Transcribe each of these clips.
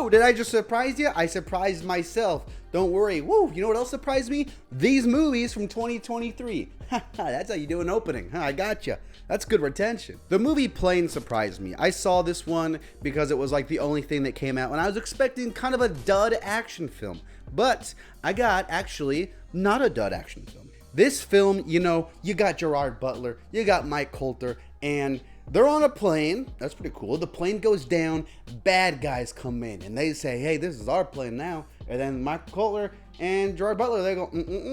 Woo! Did I just surprise you? I surprised myself. Don't worry. Woo! You know what else surprised me? These movies from 2023. That's how you do an opening. I gotcha. That's good retention. The movie Plane surprised me. I saw this one because it was like the only thing that came out, and I was expecting kind of a dud action film. But I got actually not a dud action film. This film, you know, you got Gerard Butler, you got Mike Coulter, and they're on a plane. That's pretty cool. The plane goes down, bad guys come in, and they say, hey, this is our plane now. And then Mike Coulter and Gerard Butler, they go,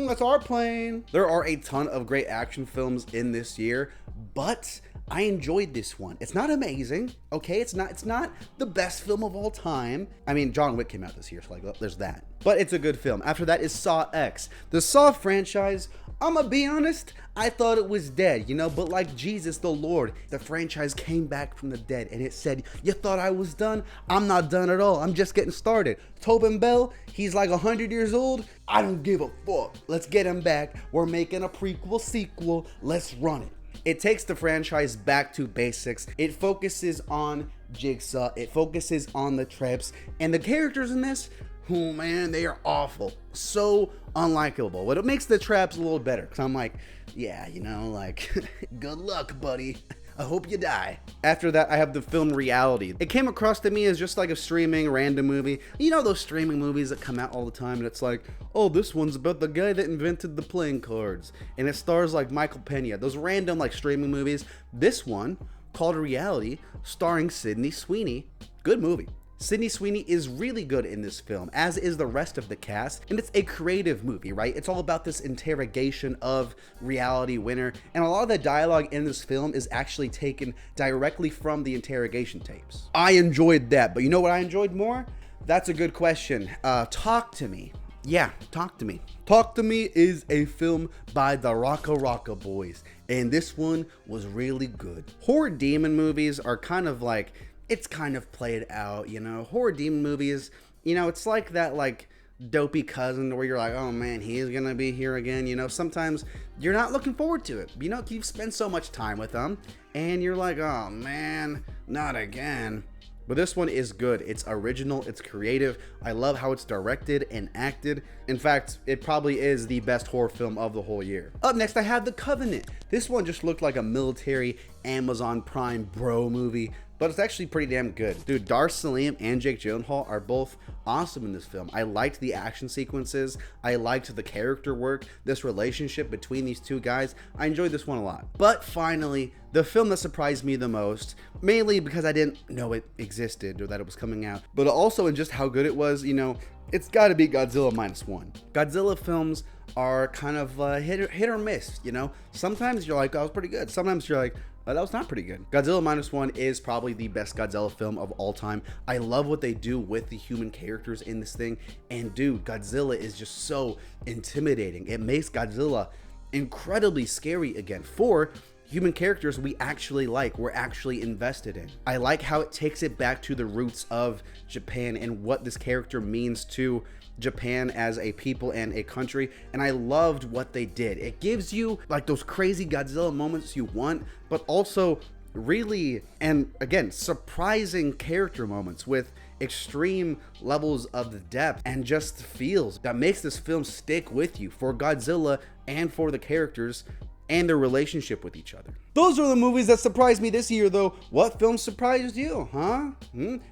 that's our plane. There are a ton of great action films in this year, but I enjoyed this one. It's not amazing, okay? It's not the best film of all time. I mean, John Wick came out this year, so like, there's that. But it's a good film. After that is Saw X. The Saw franchise, I'ma be honest, I thought it was dead, you know, but like Jesus the Lord, the franchise came back from the dead and it said, you thought I was done? I'm not done at all. I'm just getting started. Tobin Bell, he's like 100 years old. I don't give a fuck. Let's get him back. We're making a prequel sequel. Let's run it. It takes the franchise back to basics. It focuses on Jigsaw. It focuses on the traps. And the characters in this, oh man, they are awful. So unlikable. But it makes the traps a little better. Because I'm like, yeah, you know, like, good luck, buddy. I hope you die. After that, I have the film Reality. It came across to me as just like a streaming random movie. You know those streaming movies that come out all the time and it's like, oh, this one's about the guy that invented the playing cards. And it stars like Michael Pena. Those random like streaming movies. This one, called Reality, starring Sydney Sweeney. Good movie. Sydney Sweeney is really good in this film, as is the rest of the cast, and it's a creative movie, right? It's all about this interrogation of Reality Winner, and a lot of the dialogue in this film is actually taken directly from the interrogation tapes. I enjoyed that, but you know what I enjoyed more? That's a good question. Talk to Me. Yeah, Talk to Me. Talk to Me is a film by the Rocka Rocka Boys, and this one was really good. Horror demon movies are kind of like, it's kind of played out, you know. Horror demon movies, you know, it's like that like dopey cousin where you're like, oh man, he's gonna be here again, you know. Sometimes you're not looking forward to it, you know. You've spent so much time with them and you're like, oh man, not again. But this one is good. It's original, it's creative. I love how it's directed and acted. In fact, it probably is the best horror film of the whole year. Up next, I have The Covenant. This one just looked like a military Amazon Prime bro movie, but it's actually pretty damn good. Dude, Dar Salim and Jake Gyllenhaal are both awesome in this film. I liked the action sequences. I liked the character work, this relationship between these two guys. I enjoyed this one a lot. But finally, the film that surprised me the most, mainly because I didn't know it existed or that it was coming out, but also in just how good it was, you know, it's gotta be Godzilla Minus One. Godzilla films are kind of hit or miss, you know? Sometimes you're like, that was pretty good. Sometimes you're like, that was not pretty good. Godzilla Minus One is probably the best Godzilla film of all time. I love what they do with the human characters in this thing. And dude, Godzilla is just so intimidating. It makes Godzilla incredibly scary again for human characters we actually like, we're actually invested in. I like how it takes it back to the roots of Japan and what this character means to Japan as a people and a country, and I loved what they did. It gives you like those crazy Godzilla moments you want, but also really, and again, surprising character moments with extreme levels of the depth and just feels that makes this film stick with you for Godzilla and for the characters and their relationship with each other. Those are the movies that surprised me this year though. What film surprised you, huh?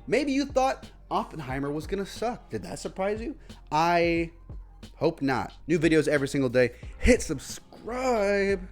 Maybe you thought Oppenheimer was gonna suck. Did that surprise you? I hope not. New videos every single day. Hit subscribe.